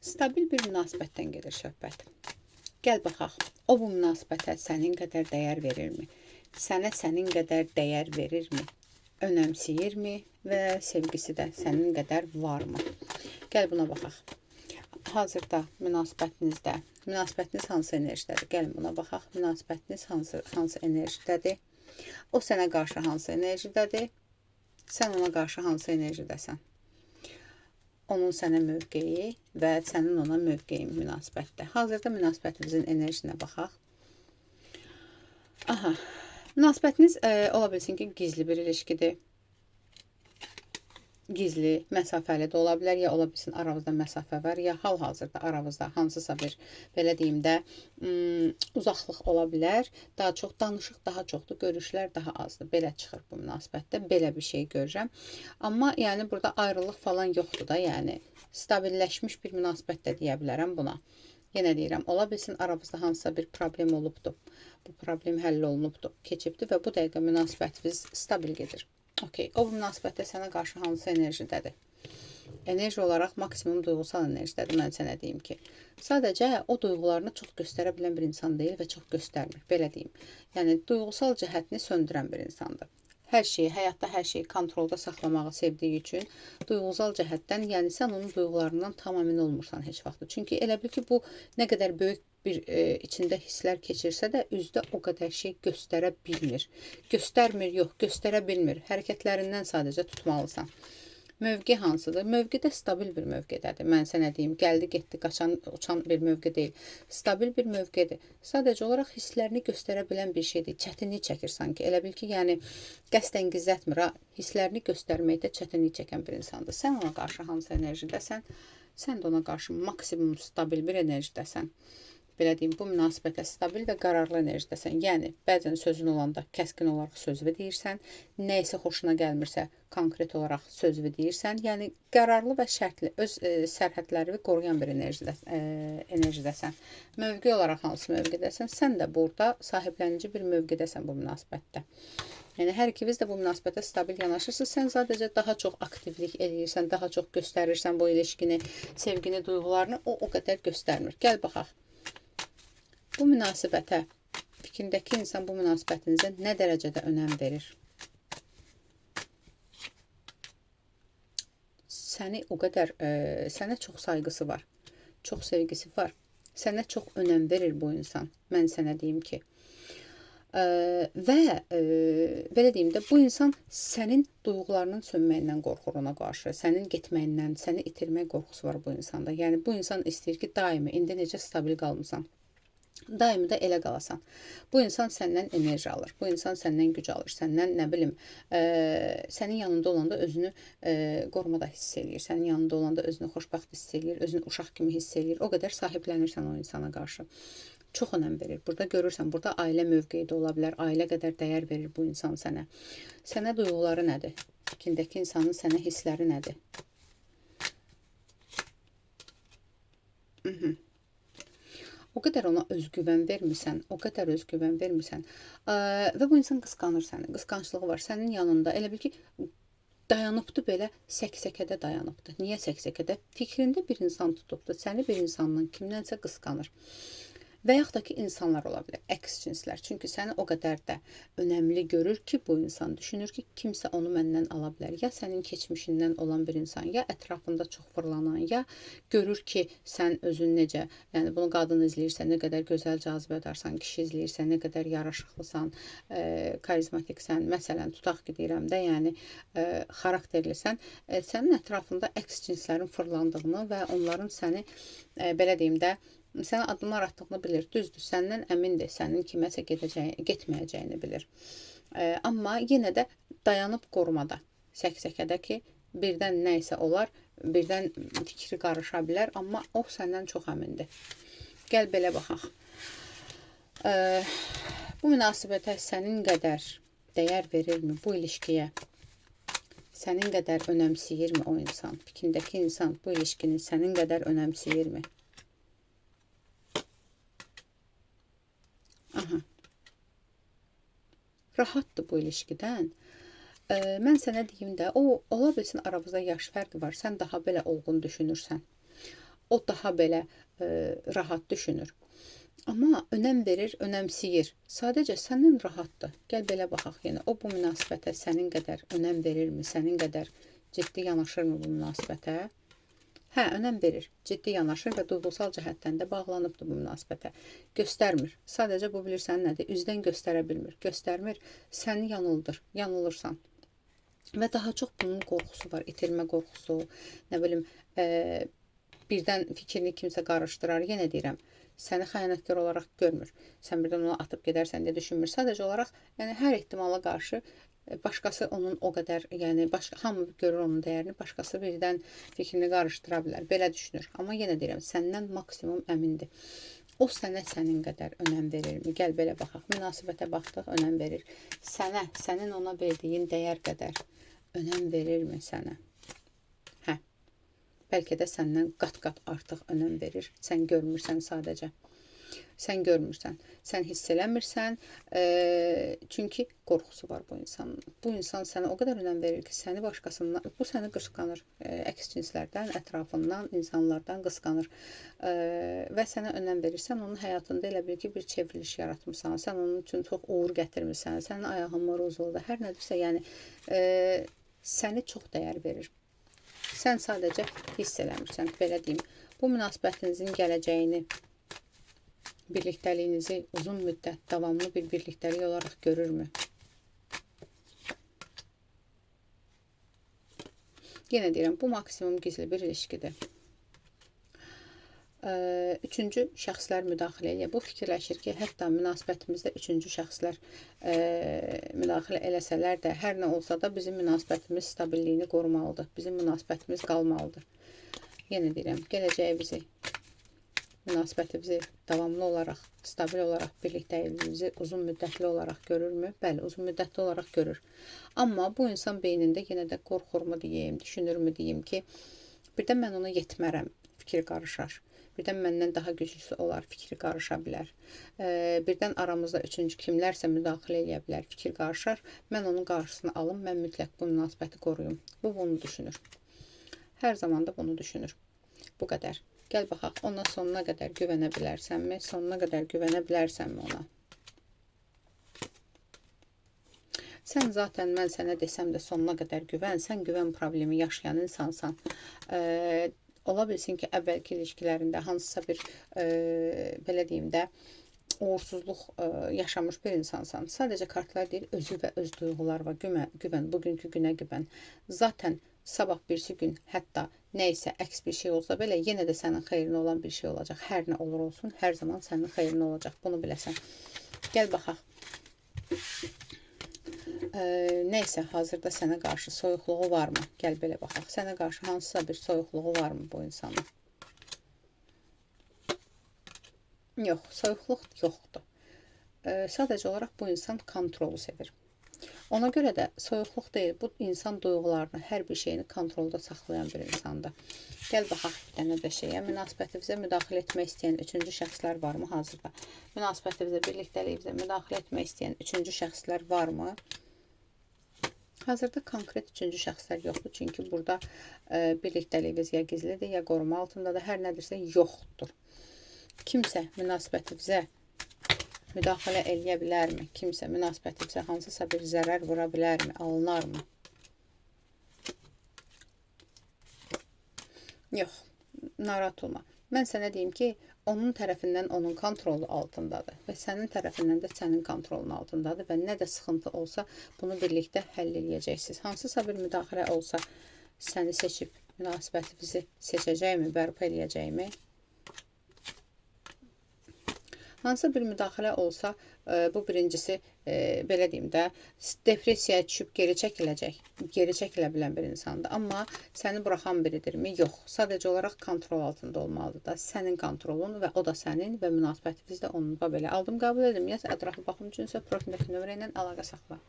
Stabil bir münasibətdən gedir söhbət. Gəl baxaq, o bu münasibətə sənin qədər dəyər verirmi? Sənə sənin qədər dəyər verirmi? Önəmsəyirmi və sevgisi də sənin qədər varmı? Gəl buna baxaq. Hazırda münasibətiniz hansı enerjidədir? Gəlin buna baxaq. Münasibətiniz hansı enerjidədir? O sənə qarşı hansı enerjidədir? Sən ona qarşı hansı enerjidəsən? Onun sənə mövqeyi və sənin ona mövqeyin münasibətdə. Hazırda münasibətinizin enerjisine baxaq. Aha, münasibətiniz ola bilsin ki, gizli bir ilişkidir. Gizli, məsafəli də ola bilər, ya ola bilsin aranızda məsafə var, ya hal-hazırda aranızda hansısa bir, belə deyim də, uzaqlıq ola bilər. Daha çox danışıq, daha çoxdur, görüşlər daha azdır. Belə çıxır bu münasibətdə, belə bir şey görürəm. Amma yəni burada ayrılıq falan yoxdur da, yəni stabilləşmiş bir münasibət də deyə bilərəm buna. Yenə deyirəm, ola bilsin aramızda hansısa bir problem olubdur. Bu problem həll olunubdur, keçibdir və bu dəqiqə münasibətiniz stabil gedir. Okey, o münasibətdə sənə qarşı hansı enerjidədir? Enerji olaraq maksimum duyğusal enerjidədir, mən sənə deyim ki. Sadəcə o duyğularını çox göstərə bilən bir insan deyil və çox göstərmir, belə deyim. Yəni, duyğusal cəhətini söndürən bir insandır. Hər şeyi, həyatda hər şeyi kontrolda saxlamağı sevdiyi üçün duyğusal cəhətdən, yəni sən onun duyğularından tamamilə olmursan heç vaxt. Çünki elə bil ki, bu nə qədər böyük bir içində hisslər keçirsə də üzdə o qədər şey göstərə bilmir. Göstərmir, yox, göstərə bilmir. Hərəkətlərindən sadəcə tutmalısan. Mövqe hansıdır? Mövqe də stabil bir mövqedədir. Mən sənə deyim, gəldi, getdi, qaçan, uçan bir mövqe deyil. Stabil bir mövqedir. Sadəcə olaraq hisslərini göstərə bilən bir şeydir. Çətinlik çəkir sanki. Elə bil ki, yəni qəsdən gizlətmir, ha. Hisslərini göstərməkdə çətinlik çəkən bir insandır. Sən ona qarşı hansı enerjidəsən? Sən də ona qarşı maksimum stabil bir enerjidəsən. Belə deyim, bu münasibətə stabil və qərarlı enerjidəsən. Yəni, bəzən sözün olanda kəskin olaraq sözünü deyirsən, nə isə xoşuna gəlmirsə, konkret olaraq sözünü deyirsən. Yəni, qərarlı və şərtli, öz sərhədlərini qoruyan bir enerjidəsən. Mövqe olaraq hansı mövqedəsən? Sən də burada sahiblənici bir mövqedəsən bu münasibətdə. Yəni, hər ikiniz də bu münasibətə stabil yanaşırsınız. Sən sadəcə daha çox aktivlik eləyirsən, daha çox göstərirsən bu ilişkini, sevgini, duyğularını. O qədər göstərmir. Gəl baxaq. Bu münasibətə, fikrindəki insan bu münasibətinizə nə dərəcədə önəm verir? Səni o qədər, sənə çox sayğısı var, çox sevgisi var. Sənə çox önəm verir bu insan, mən sənə deyim ki. Və belə deyim də, bu insan sənin duyğularının sönməyindən qorxur ona qarşı, sənin getməyindən, səni itirmək qorxusu var bu insanda. Yəni, bu insan istəyir ki, daimi, indi necə stabil qalmısan. Daimi də elə qalasan. Bu insan səndən enerji alır. Bu insan səndən güc alır. Səndən, nə bilim, sənin yanında olanda özünü qorumada hiss eləyir. Sənin yanında olanda özünü xoşbəxt hiss eləyir. Özünü uşaq kimi hiss eləyir. O qədər sahiblənirsən o insana qarşı. Çox önəm verir. Burada görürsən, burada ailə mövqeyi də ola bilər. Ailə qədər dəyər verir bu insan sənə. Sənə duyğuları nədir? Fikrindəki insanın sənə hissləri nədir? O qədər ona özgüvən vermirsən, o qədər özgüvən vermirsən və bu insan qısqanır səni, qısqanclığı var sənin yanında. Elə bil ki, dayanıbdır belə, səksəkədə dayanıbdır. Niyə səksəkədə? Fikrində bir insan tutubdur, səni bir insandan kimdənsə qısqanır. Və yaxud da ki, insanlar ola bilər, əks cinslər. Çünki səni o qədər də önəmli görür ki, bu insan düşünür ki, kimsə onu məndən ala bilər. Ya sənin keçmişindən olan bir insan, ya ətrafında çox fırlanan, ya görür ki, sən özün necə, yəni bunu qadın izləyirsən, nə qədər gözəl cazibədarsan, kişi izləyirsən, nə qədər yaraşıqlısan, karizmatiksən, məsələn, tutaq ki, deyirəm də, yəni xarakterlisən, sənin ətrafında əks cinslərin fırlandığını və onların səni, belə deyim də, sənə adımlar atdığını bilir, düzdür, səndən əmindir, sənin kiməsə getməyəcəyini bilir. Amma yenə də dayanıb qorumada, səksəkədə ki, birdən nə isə olar, birdən fikri qarışa bilər, amma o səndən çox əmindir. Gəl belə baxaq. Bu münasibətə sənin qədər dəyər verirmi bu ilişkiyə? Sənin qədər önəmsəyirmi o insan? Fikrindəki insan bu ilişkini sənin qədər önəmsəyirmi? Rahatdır bu ilişkidən. Mən sənə deyim də, o ola bilsin aramızda yaş fərqi var, sən daha belə olğun düşünürsən. o daha belə rahat düşünür. Amma önəm verir, önəmsəyir. Sadəcə səndən rahatdır. Gəl belə baxaq yenə. O bu münasibətə sənin qədər önəm verirmi? Sənin qədər ciddi yanaşırmı bu münasibətə? Hə, önəm verir, ciddi yanaşır və duyğusal cəhətdən də bağlanıbdır bu münasibətə. Göstərmir. Sadəcə bu bilirsən nədir? Üzdən göstərə bilmir. Göstərmir, səni yanıldır, yanılırsan. Və daha çox bunun qorxusu var. İtirmə qorxusu, nə bilim, birdən fikrini kimsə qarışdırar. Yenə deyirəm, səni xəyanətkar olaraq görmür. Sən birdən ona atıb gedərsən deyə düşünmür. Sadəcə olaraq, yəni hər ehtimala qarşı başqası onun o qədər, yəni hamı görür onun dəyərini, başqası birdən fikrini qarışdıra bilər. Belə düşünür. Amma yenə deyirəm, səndən maksimum əmindir. O sənə sənin qədər önəm verirmi? Gəl belə baxaq. Münasibətə baxdıq, önəm verir. Sənə, sənin ona verdiyin dəyər qədər önəm verirmi sənə? Hə. Bəlkə də səndən qat-qat artıq önəm verir. Sən görmürsən sadəcə. Sən görmürsən. Sən hiss eləmirsən. Çünki qorxusu var bu insanın. Bu insan sənə o qədər önəm verir ki, səni başqasından, bu səni qısqanır. Əks cinslərdən, ətrafından, insanlardan qısqanır. Və sənə önəm verirsən, onun həyatında elə bil ki, bir çevriliş yaratmışsan. Sən onun üçün çox uğur gətirmirsən. Sənin ayağın var uzulda. Hər nədirsə, yəni səni çox dəyər verir. Sən sadəcə hiss eləmirsən, belə deyim. Bu münasibətinizin gələcəyini, birliktəliyinizi uzun müddət, davamlı bir birliktəlik olaraq görürmü? Yenə deyirəm, bu maksimum gizli bir ilişkidir. Üçüncü şəxslər müdaxilə edir. Bu fikirləşir ki, hətta münasibətimizdə üçüncü şəxslər müdaxilə eləsələr də, hər nə olsa da bizim münasibətimiz stabilliyini qorumalıdır. Bizim münasibətimiz qalmalıdır. Yenə deyirəm, gələcəyimizi, münasibətimizi davamlı olaraq, stabil olaraq, birliktəliyimizi uzun müddətli olaraq görürmü? Bəli, uzun müddətli olaraq görür. Amma bu insan beynində yenə də qorxurmu deyim, düşünürmü deyim ki, birdən mən ona yetmərəm, fikir qarışar. Birdən məndən daha güclüsü olar, fikri qarışa bilər. Birdən aramızda üçüncü kimlərsə müdaxilə edə bilər, fikir qarışar. Mən onun qarşısını alım, mən mütləq bu münasibəti qoruyum. Bu bunu düşünür. Hər zaman da bunu düşünür. Bu qədər. Gəl baxaq, ona sonuna qədər güvənə bilərsənmi? Sonuna qədər güvənə bilərsənmi ona? Sən zaten mən sənə desəm də sonuna qədər güvən, sən güvən problemi yaşayan insansan. Ola bilsin ki, əvvəlki ilişkilərində hansısa bir, belə deyim də, uğursuzluq yaşamış bir insansan. Sadəcə kartlar deyir, özü və öz duyğular var. Güvən, bugünkü günə güvən. Zaten sabah birisi gün, hətta nəysə əks bir şey olsa belə, yenə də sənin xeyrinə olan bir şey olacaq. Hər nə olur olsun, hər zaman sənin xeyrinə olacaq. Bunu biləsən. Gəl baxaq. Nəysə, hazırda sənə qarşı soyuqluğu varmı? Gəl belə baxaq. Sənə qarşı hansısa bir soyuqluğu varmı bu insanın? Yox, soyuqluq yoxdur. Sadəcə olaraq bu insan kontrolu sevir. Ona görə də soyuqluq deyil, bu insan duyğularını, hər bir şeyini kontrolda saxlayan bir insandır. Gəl baxaq bir dənə də şeyə. Münasibətimizə müdaxilə etmək istəyən üçüncü şəxslər varmı hazırda? Münasibətimizə, birliktəliyimizə müdaxilə etmək istəyən üçüncü şəxslər varmı? Hazırda konkret üçüncü şəxslər yoxdur. Çünki burada birliktəliyimiz ya gizlidir, ya qoruma altındadır. Hər nədirsə yoxdur. Kimsə münasibətimizə müdaxilə eləyə bilərmi? Kimsə münasibətimizə hansısa bir zərər vura bilərmi? Alınarmı? Yox, narahat olma. Mən sənə deyim ki, onun tərəfindən onun kontrolu altındadır və sənin tərəfindən də sənin kontrolun altındadır və nə də sıxıntı olsa bunu birlikdə həll eləyəcəksiniz. Hansısa bir müdaxilə olsa səni seçib münasibətinizi seçəcəkmi, bərpa eləyəcəkmi? Hansısa bir müdaxilə olsa, bu birincisi, belə deyim də, depressiyaya düşüb geri çəkiləcək, geri çəkilə bilən bir insandır. Amma səni buraxan biridirmi? Yox. Sadəcə olaraq kontrol altında olmalıdır da. Sənin kontrolun və o da sənin və münasibətiniz də onunla belə. Aldım, qəbul edim. Ətraflı baxım üçünsə profildəki nömrə ilə əlaqə saxla.